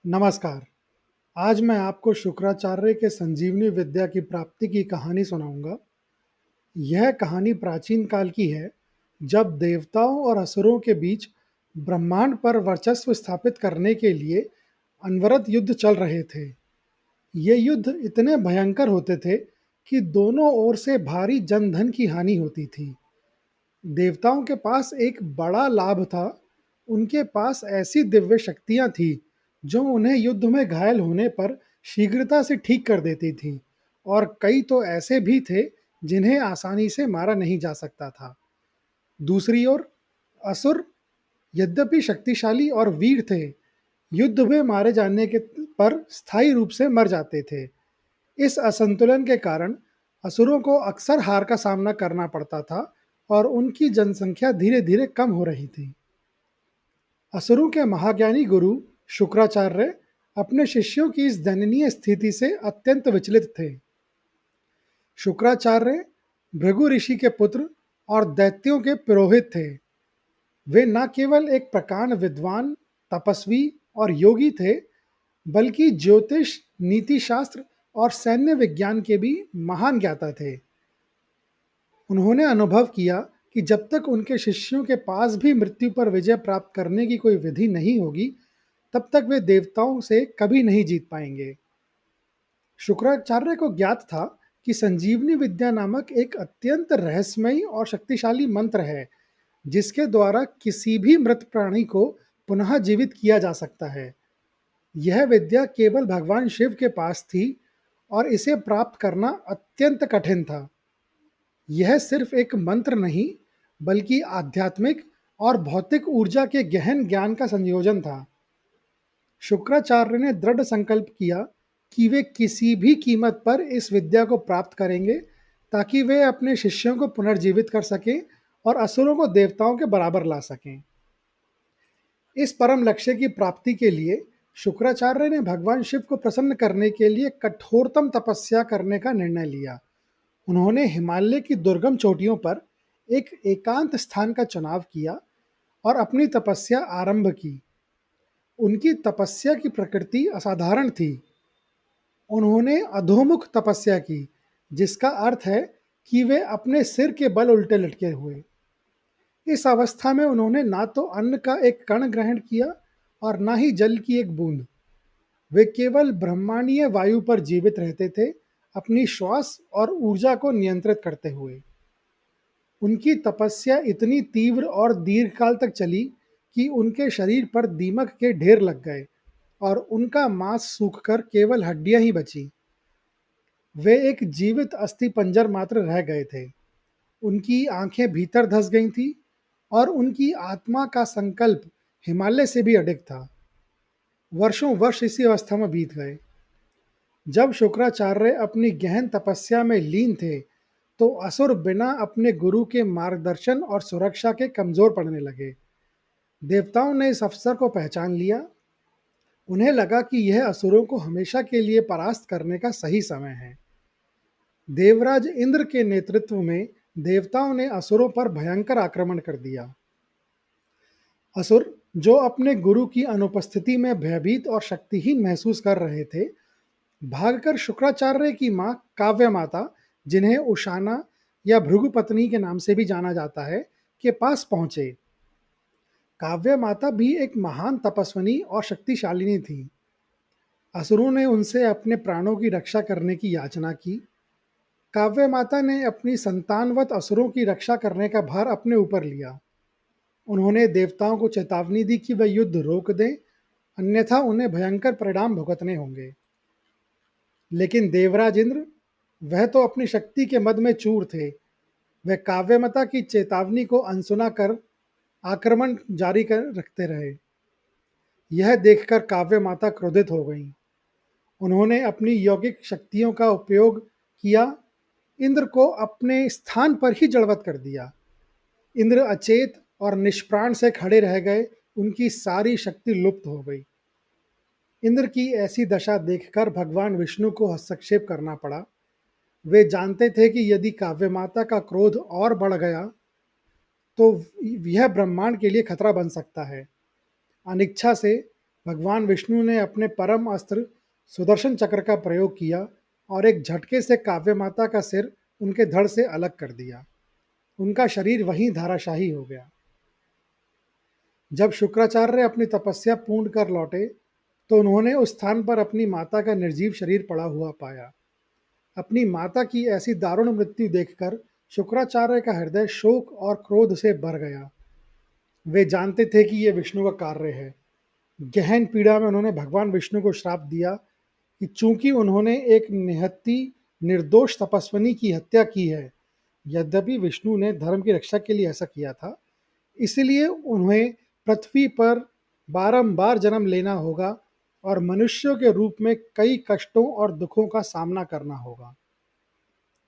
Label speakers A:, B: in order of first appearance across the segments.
A: नमस्कार। आज मैं आपको शुक्राचार्य के संजीवनी विद्या की प्राप्ति की कहानी सुनाऊंगा। यह कहानी प्राचीन काल की है, जब देवताओं और असुरों के बीच ब्रह्मांड पर वर्चस्व स्थापित करने के लिए अनवरत युद्ध चल रहे थे। ये युद्ध इतने भयंकर होते थे कि दोनों ओर से भारी जनधन की हानि होती थी। देवताओं के पास एक बड़ा लाभ था। उनके पास ऐसी दिव्य शक्तियां थी जो उन्हें युद्ध में घायल होने पर शीघ्रता से ठीक कर देती थी, और कई तो ऐसे भी थे जिन्हें आसानी से मारा नहीं जा सकता था। दूसरी ओर असुर यद्यपि शक्तिशाली और वीर थे, युद्ध में मारे जाने के पर स्थायी रूप से मर जाते थे। इस असंतुलन के कारण असुरों को अक्सर हार का सामना करना पड़ता था और उनकी जनसंख्या धीरे धीरे कम हो रही थी। असुरों के महाज्ञानी गुरु शुक्राचार्य अपने शिष्यों की इस दयनीय स्थिति से अत्यंत विचलित थे। शुक्राचार्य भृगु ऋषि के पुत्र और दैत्यों के पुरोहित थे। वे न केवल एक प्रकांड विद्वान, तपस्वी और योगी थे, बल्कि ज्योतिष, नीति शास्त्र और सैन्य विज्ञान के भी महान ज्ञाता थे। उन्होंने अनुभव किया कि जब तक उनके शिष्यों के पास भी मृत्यु पर विजय प्राप्त करने की कोई विधि नहीं होगी, तब तक वे देवताओं से कभी नहीं जीत पाएंगे। शुक्राचार्य को ज्ञात था कि संजीवनी विद्या नामक एक अत्यंत रहस्यमयी और शक्तिशाली मंत्र है, जिसके द्वारा किसी भी मृत प्राणी को पुनः जीवित किया जा सकता है। यह विद्या केवल भगवान शिव के पास थी और इसे प्राप्त करना अत्यंत कठिन था। यह सिर्फ एक मंत्र नहीं, बल्कि आध्यात्मिक और भौतिक ऊर्जा के गहन ज्ञान का संयोजन था। शुक्राचार्य ने दृढ़ संकल्प किया कि वे किसी भी कीमत पर इस विद्या को प्राप्त करेंगे, ताकि वे अपने शिष्यों को पुनर्जीवित कर सकें और असुरों को देवताओं के बराबर ला सकें। इस परम लक्ष्य की प्राप्ति के लिए शुक्राचार्य ने भगवान शिव को प्रसन्न करने के लिए कठोरतम तपस्या करने का निर्णय लिया। उन्होंने हिमालय की दुर्गम चोटियों पर एक एकांत स्थान का चुनाव किया और अपनी तपस्या आरंभ की। उनकी तपस्या की प्रकृति असाधारण थी। उन्होंने अधोमुख तपस्या की, जिसका अर्थ है कि वे अपने सिर के बल उल्टे लटके हुए। इस अवस्था में उन्होंने ना तो अन्न का एक कण ग्रहण किया और ना ही जल की एक बूंद। वे केवल ब्रह्मांडीय वायु पर जीवित रहते थे, अपनी श्वास और ऊर्जा को नियंत्रित करते हुए। उनकी तपस्या इतनी तीव्र और दीर्घकाल तक चली कि उनके शरीर पर दीमक के ढेर लग गए और उनका मांस सूखकर केवल हड्डियां ही बची। वे एक जीवित अस्थि पंजर मात्र रह गए थे। उनकी आंखें भीतर धंस गई थीं और उनकी आत्मा का संकल्प हिमालय से भी अडिग था। वर्षों वर्ष इसी अवस्था में बीत गए। जब शुक्राचार्य अपनी गहन तपस्या में लीन थे, तो असुर बिना अपने गुरु के मार्गदर्शन और सुरक्षा के कमजोर पड़ने लगे। देवताओं ने इस अवसर को पहचान लिया। उन्हें लगा कि यह असुरों को हमेशा के लिए परास्त करने का सही समय है। देवराज इंद्र के नेतृत्व में देवताओं ने असुरों पर भयंकर आक्रमण कर दिया। असुर, जो अपने गुरु की अनुपस्थिति में भयभीत और शक्तिहीन महसूस कर रहे थे, भागकर शुक्राचार्य की मां काव्य माता, जिन्हें उशाना या भृगु पत्नी के नाम से भी जाना जाता है, के पास पहुंचे। काव्य माता भी एक महान तपस्विनी और शक्तिशालिनी थी। असुरों ने उनसे अपने प्राणों की रक्षा करने की याचना की। काव्य माता ने अपनी संतानवत असुरों की रक्षा करने का भार अपने ऊपर लिया। उन्होंने देवताओं को चेतावनी दी कि वे युद्ध रोक दें, अन्यथा उन्हें भयंकर परिणाम भुगतने होंगे। लेकिन देवराज इंद्र, वह तो अपनी शक्ति के मद में चूर थे। वह काव्यमाता की चेतावनी को अनसुना कर आक्रमण जारी कर रखते रहे। यह देखकर काव्य माता क्रोधित हो गईं। उन्होंने अपनी यौगिक शक्तियों का उपयोग किया, इंद्र को अपने स्थान पर ही जड़वत कर दिया। इंद्र अचेत और निष्प्राण से खड़े रह गए, उनकी सारी शक्ति लुप्त हो गई। इंद्र की ऐसी दशा देखकर भगवान विष्णु को हस्तक्षेप करना पड़ा। वे जानते थे कि यदि काव्य माता का क्रोध और बढ़ गया तो यह ब्रह्मांड के लिए खतरा बन सकता है। अनिच्छा से भगवान विष्णु ने अपने परम अस्त्र सुदर्शन चक्र का प्रयोग किया और एक झटके से काव्य माता का सिर उनके धड़ से अलग कर दिया। उनका शरीर वहीं धराशायी हो गया। जब शुक्राचार्य अपनी तपस्या पूर्ण कर लौटे तो उन्होंने उस स्थान पर अपनी माता का निर्जीव शरीर पड़ा हुआ पाया। अपनी माता की ऐसी दारुण मृत्यु देखकर शुक्राचार्य का हृदय शोक और क्रोध से भर गया। वे जानते थे कि यह विष्णु का कार्य है। गहन पीड़ा में उन्होंने भगवान विष्णु को श्राप दिया कि चूंकि उन्होंने एक निहत्थी निर्दोष तपस्विनी की हत्या की है, यद्यपि विष्णु ने धर्म की रक्षा के लिए ऐसा किया था, इसलिए उन्हें पृथ्वी पर बारंबार जन्म लेना होगा और मनुष्यों के रूप में कई कष्टों और दुखों का सामना करना होगा।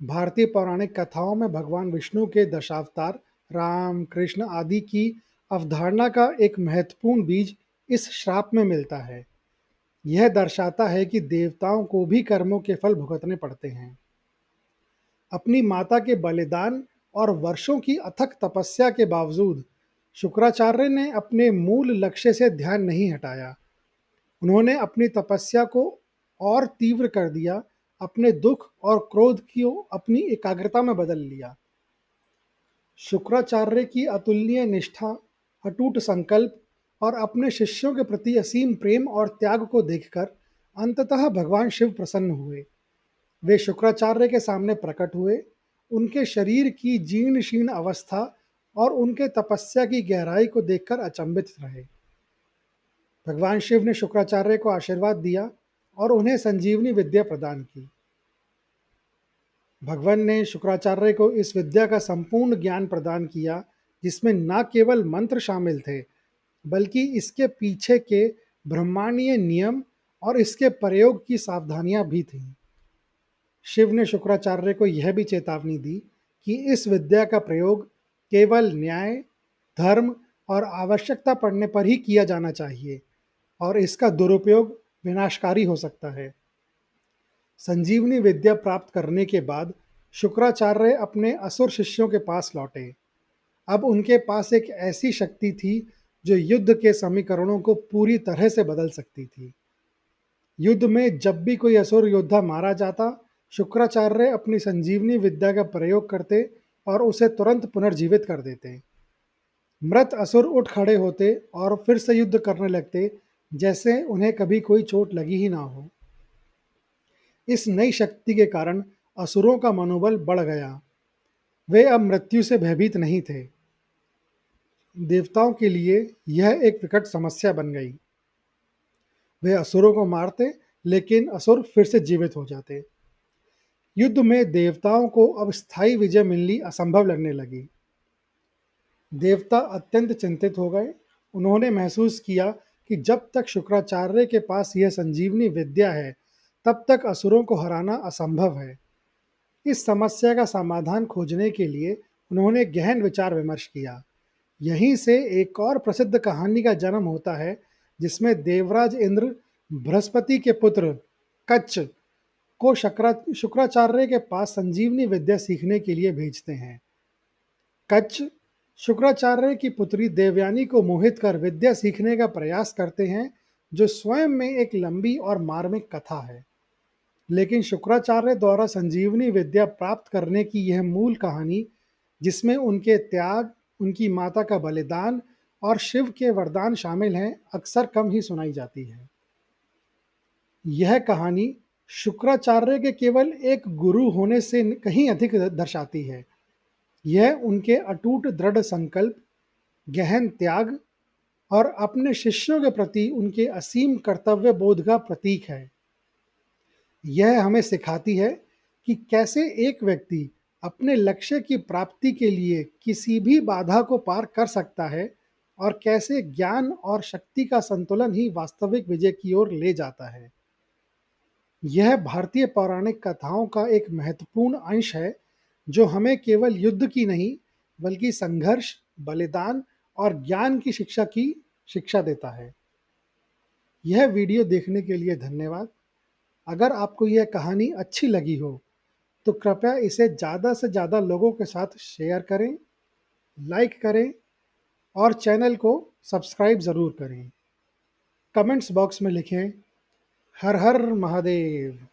A: भारतीय पौराणिक कथाओं में भगवान विष्णु के दशावतार राम, कृष्ण आदि की अवधारणा का एक महत्वपूर्ण बीज इस श्राप में मिलता है। यह दर्शाता है कि देवताओं को भी कर्मों के फल भुगतने पड़ते हैं। अपनी माता के बलिदान और वर्षों की अथक तपस्या के बावजूद शुक्राचार्य ने अपने मूल लक्ष्य से ध्यान नहीं हटाया। उन्होंने अपनी तपस्या को और तीव्र कर दिया, अपने दुख और क्रोध को अपनी एकाग्रता में बदल लिया। शुक्राचार्य की अतुलनीय निष्ठा, अटूट संकल्प और अपने शिष्यों के प्रति असीम प्रेम और त्याग को देखकर अंततः भगवान शिव प्रसन्न हुए। वे शुक्राचार्य के सामने प्रकट हुए। उनके शरीर की जीर्ण शीर्ण अवस्था और उनके तपस्या की गहराई को देखकर अचंभित रहे। भगवान शिव ने शुक्राचार्य को आशीर्वाद दिया और उन्हें संजीवनी विद्या प्रदान की। भगवान ने शुक्राचार्य को इस विद्या का संपूर्ण ज्ञान प्रदान किया, जिसमें न केवल मंत्र शामिल थे, बल्कि इसके पीछे के ब्रह्मांडीय नियम और इसके प्रयोग की सावधानियां भी थीं। शिव ने शुक्राचार्य को यह भी चेतावनी दी कि इस विद्या का प्रयोग केवल न्याय, धर्म और आवश्यकता पड़ने पर ही किया जाना चाहिए और इसका दुरुपयोग विनाशकारी हो सकता है। संजीवनी विद्या प्राप्त करने के बाद शुक्राचार्य अपने असुर शिष्यों के पास लौटे। अब उनके पास एक ऐसी शक्ति थी जो युद्ध के समीकरणों को पूरी तरह से बदल सकती थी। युद्ध में जब भी कोई असुर योद्धा मारा जाता, शुक्राचार्य अपनी संजीवनी विद्या का प्रयोग करते और उसे तुरंत पुनर्जीवित कर देते। मृत असुर उठ खड़े होते और फिर से युद्ध करने लगते, जैसे उन्हें कभी कोई चोट लगी ही ना हो। इस नई शक्ति के कारण असुरों का मनोबल बढ़ गया। वे अब मृत्यु से भयभीत नहीं थे। देवताओं के लिए यह एक विकट समस्या बन गई। वे असुरों को मारते, लेकिन असुर फिर से जीवित हो जाते। युद्ध में देवताओं को अब स्थायी विजय मिलनी असंभव लगने लगी। देवता अत्यंत चिंतित हो गए। उन्होंने महसूस किया कि जब तक शुक्राचार्य के पास यह संजीवनी विद्या है, तब तक असुरों को हराना असंभव है। इस समस्या का समाधान खोजने के लिए उन्होंने गहन विचार विमर्श किया। यहीं से एक और प्रसिद्ध कहानी का जन्म होता है, जिसमें देवराज इंद्र बृहस्पति के पुत्र कच्छ को शुक्राचार्य के पास संजीवनी विद्या सीखने के लिए भेजते हैं। कच्छ शुक्राचार्य की पुत्री देवयानी को मोहित कर विद्या सीखने का प्रयास करते हैं, जो स्वयं में एक लंबी और मार्मिक कथा है। लेकिन शुक्राचार्य द्वारा संजीवनी विद्या प्राप्त करने की यह मूल कहानी, जिसमें उनके त्याग, उनकी माता का बलिदान और शिव के वरदान शामिल हैं, अक्सर कम ही सुनाई जाती है। यह कहानी शुक्राचार्य के केवल एक गुरु होने से कहीं अधिक दर्शाती है। यह उनके अटूट दृढ़ संकल्प, गहन त्याग और अपने शिष्यों के प्रति उनके असीम कर्तव्य बोध का प्रतीक है। यह हमें सिखाती है कि कैसे एक व्यक्ति अपने लक्ष्य की प्राप्ति के लिए किसी भी बाधा को पार कर सकता है और कैसे ज्ञान और शक्ति का संतुलन ही वास्तविक विजय की ओर ले जाता है। यह भारतीय पौराणिक कथाओं का एक महत्वपूर्ण अंश है, जो हमें केवल युद्ध की नहीं, बल्कि संघर्ष, बलिदान और ज्ञान की शिक्षा देता है। यह वीडियो देखने के लिए धन्यवाद। अगर आपको यह कहानी अच्छी लगी हो तो कृपया इसे ज़्यादा से ज़्यादा लोगों के साथ शेयर करें, लाइक करें और चैनल को सब्सक्राइब ज़रूर करें। कमेंट्स बॉक्स में लिखें। हर हर महादेव।